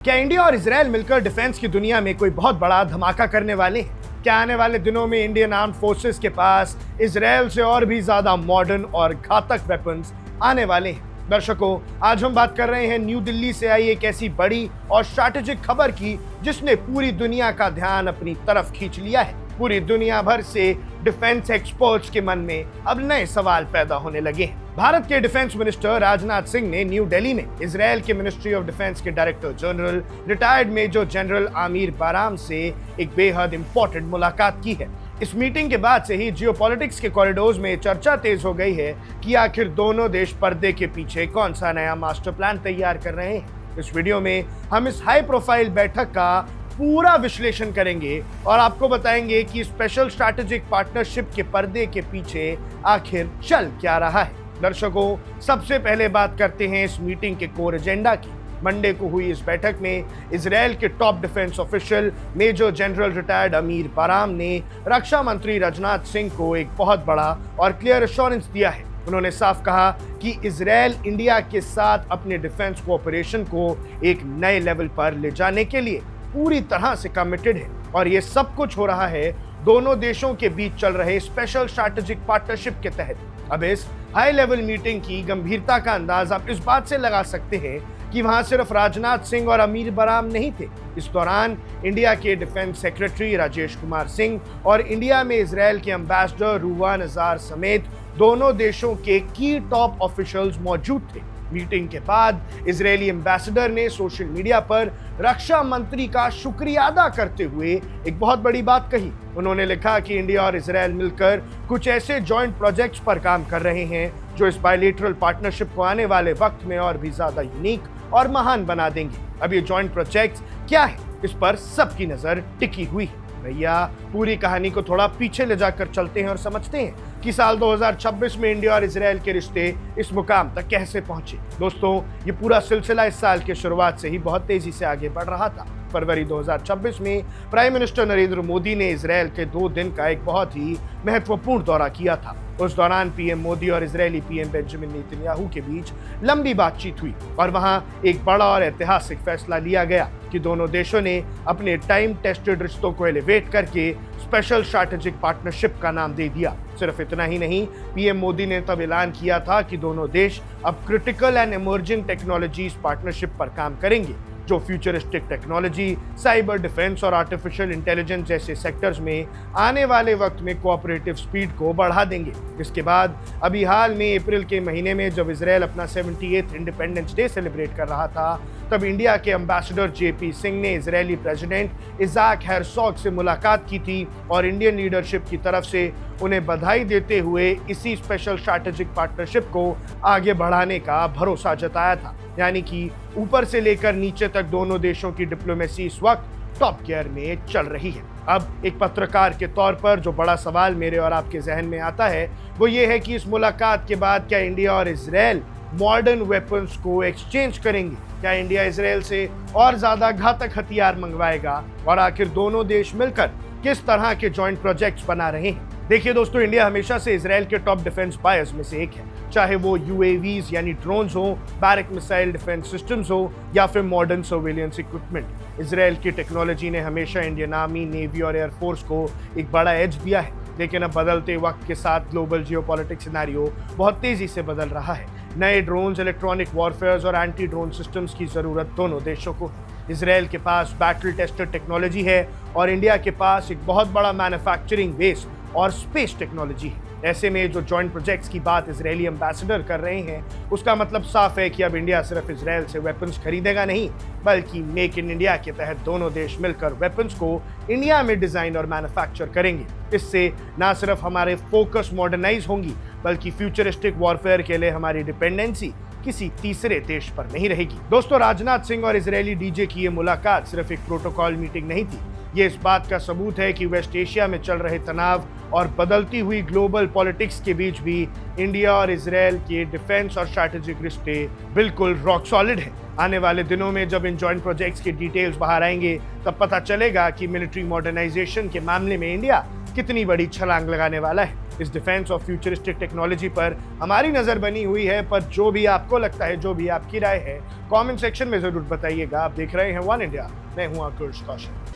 क्या इंडिया और इजरायल मिलकर डिफेंस की दुनिया में कोई बहुत बड़ा धमाका करने वाले हैं? क्या आने वाले दिनों में इंडियन आर्म्ड फोर्सेस के पास इजरायल से और भी ज्यादा मॉडर्न और घातक वेपन्स आने वाले हैं? दर्शकों, आज हम बात कर रहे हैं न्यू दिल्ली से आई एक ऐसी बड़ी और स्ट्रैटेजिक खबर की जिसने पूरी दुनिया का ध्यान अपनी तरफ खींच लिया है। पूरी दुनिया भर से डिफेंस एक्सपर्ट्स के मन में अब नए सवाल पैदा होने लगे हैं। भारत के डिफेंस मिनिस्टर राजनाथ सिंह ने न्यू दिल्ली में इजरायल के मिनिस्ट्री ऑफ डिफेंस के director general retired major general Amir Baram से एक बेहद इंपॉर्टेंट मुलाकात की है। इस मीटिंग के बाद से ही जियोपॉलिटिक्स के कॉरिडोर्स में चर्चा तेज हो गई है कि आखिर दोनों देश पर्दे के पीछे कौन सा नया मास्टर प्लान तैयार कर रहे हैं। इस वीडियो में हम इस हाई प्रोफाइल बैठक का पूरा विश्लेषण करेंगे और आपको बताएंगे कि स्पेशल स्ट्रैटेजिक पार्टनरशिप के पर्दे के पीछे आखिर चल क्या रहा है। दर्शकों, सबसे पहले बात करते हैं इस मीटिंग के कोर एजेंडा की। मंडे को हुई इस बैठक में इजरायल के top defence official major general retired Amir Baram ने रक्षा मंत्री राजनाथ सिंह को एक बहुत बड़ा और क्लियर एश्योरेंस दिया है। उन्होंने साफ कहा कि इजरायल इंडिया के साथ अपने डिफेंस कोऑपरेशन को एक नए लेवल पर ले जाने के लिए पूरी तरह से कमिटेड है और ये सब कुछ हो रहा है दोनों देशों के बीच चल रहे स्पेशल स्ट्रैटेजिक पार्टनरशिप के तहत। अब इस हाई लेवल मीटिंग की गंभीरता का अंदाज आप इस बात से लगा सकते हैं कि वहां सिर्फ राजनाथ सिंह और आमिर बाराम नहीं थे। इस दौरान इंडिया के डिफेंस सेक्रेटरी राजेश कुमार सिंह और इंडिया में इजरायल के एम्बेसडर रूवान अजार समेत दोनों देशों के की टॉप ऑफिशियल्स मौजूद थे। मीटिंग के बाद इजरायली एम्बेसडर ने सोशल मीडिया पर रक्षा मंत्री का शुक्रिया अदा करते हुए एक बहुत बड़ी बात कही। उन्होंने लिखा कि इंडिया और इजरायल मिलकर कुछ ऐसे जॉइंट प्रोजेक्ट्स पर काम कर रहे हैं जो इस बायलैटरल पार्टनरशिप को आने वाले वक्त में और भी ज्यादा यूनिक और महान बना देंगे। अब ये जॉइंट प्रोजेक्ट्स क्या है, इस पर सबकी नजर टिकी हुई है। भैया, पूरी कहानी को थोड़ा पीछे ले जाकर चलते हैं और समझते हैं कि साल 2026 में इंडिया और इजरायल के रिश्ते इस मुकाम तक कैसे पहुंचे। दोस्तों, ये पूरा सिलसिला इस साल की शुरुआत से ही बहुत तेजी से आगे बढ़ रहा था। फरवरी 2026 में प्राइम मिनिस्टर नरेंद्र मोदी ने इजरायल के 2 दिन का एक बहुत ही महत्वपूर्ण दौरा किया था। उस दौरान पीएम मोदी और इजरायली पीएम बेंजामिन नेतन्याहू के बीच लंबी बातचीत हुई और वहां एक बड़ा और ऐतिहासिक फैसला लिया गया कि दोनों देशों ने अपने टाइम टेस्टेड रिश्तों को एलिवेट करके स्पेशल स्ट्रैटेजिक पार्टनरशिप का नाम दे दिया। सिर्फ इतना ही नहीं, पीएम मोदी ने तब ऐलान किया था कि दोनों देश अब critical and emerging technologies partnership पर काम करेंगे जो फ्यूचरिस्टिक टेक्नोलॉजी, साइबर डिफेंस और आर्टिफिशियल इंटेलिजेंस जैसे सेक्टर्स में आने वाले वक्त में कोऑपरेटिव स्पीड को बढ़ा देंगे। इसके बाद अभी हाल में अप्रैल के महीने में जब इजरायल अपना 78th इंडिपेंडेंस डे सेलिब्रेट कर रहा था, तब इंडिया के एम्बेसडर जेपी सिंह ने इजरायली प्रेसिडेंट इजाक हेरसोग से मुलाकात की थी और इंडियन लीडरशिप की तरफ से उन्हें बधाई देते हुए इसी स्पेशल स्ट्रैटेजिक पार्टनरशिप को आगे बढ़ाने का भरोसा जताया था। यानी कि ऊपर से लेकर नीचे तक दोनों देशों की डिप्लोमेसी इस वक्त टॉप गियर में चल रही है। अब एक पत्रकार के तौर पर जो बड़ा सवाल मेरे और आपके जहन में आता है वो ये है कि इस मुलाकात के बाद क्या इंडिया और इजरायल मॉडर्न वेपन्स को एक्सचेंज करेंगे? क्या इंडिया इजरायल से और ज्यादा घातक हथियार मंगवाएगा? और आखिर दोनों देश मिलकर किस तरह के जॉइंट प्रोजेक्ट्स बना रहे हैं? देखिए दोस्तों, इंडिया हमेशा से इजरायल के टॉप डिफेंस बायर्स में से एक है, चाहे वो यूएवीज यानी ड्रोन्स हो, बैरिक मिसाइल डिफेंस सिस्टम्स हो या फिर मॉडर्न सर्वेलेंस इक्विपमेंट। इजरायल की टेक्नोलॉजी ने हमेशा इंडियन आर्मी, नेवी और एयरफोर्स को एक बड़ा एज दिया है। लेकिन अब बदलते वक्त के साथ ग्लोबल जियोपॉलिटिक्स सिनेरियो बहुत तेजी से बदल रहा है। नए ड्रोन्स, इलेक्ट्रॉनिक वॉरफेयर और एंटी ड्रोन सिस्टम्स की जरूरत दोनों देशों को है। इजरायल के पास बैटल टेस्टेड टेक्नोलॉजी है और इंडिया के पास एक बहुत बड़ा मैन्युफैक्चरिंग बेस और स्पेस टेक्नोलॉजी है। ऐसे में जो जॉइंट प्रोजेक्ट्स की बात इजरायली एम्बेसडर कर रहे हैं, उसका मतलब साफ है कि अब इंडिया सिर्फ इजरायल से वेपन्स खरीदेगा नहीं, बल्कि मेक इन इंडिया के तहत दोनों देश मिलकर वेपन्स को इंडिया में डिजाइन और मैन्युफैक्चर करेंगे। इससे न सिर्फ हमारे फोकस मॉडर्नाइज होंगी, बल्कि फ्यूचरिस्टिक वॉरफेयर के लिए हमारी डिपेंडेंसी किसी तीसरे देश पर नहीं रहेगी। दोस्तों, राजनाथ सिंह और इजरायली डीजे की ये मुलाकात सिर्फ एक प्रोटोकॉल मीटिंग नहीं थी। ये इस बात का सबूत है कि वेस्ट एशिया में चल रहे तनाव और बदलती हुई ग्लोबल पॉलिटिक्स के बीच भी इंडिया और इजरायल के डिफेंस और स्ट्रैटेजिक रिश्ते बिल्कुल रॉक सॉलिड हैं। आने वाले दिनों में जब इन जॉइंट प्रोजेक्ट्स की डिटेल्स बाहर आएंगे तब पता चलेगा कि मिलिट्री मॉडर्नाइजेशन के मामले में इंडिया कितनी बड़ी छलांग लगाने वाला है। इस डिफेंस और फ्यूचरिस्टिक टेक्नोलॉजी पर हमारी नजर बनी हुई है, पर जो भी आपको लगता है, जो भी आपकी राय है, कमेंट सेक्शन में जरूर बताइएगा। आप देख रहे हैं वन इंडिया, मैं हूं आकुश कौशल।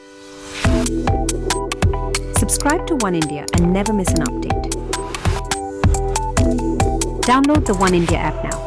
Subscribe to One India and never miss an update. Download the One India app now.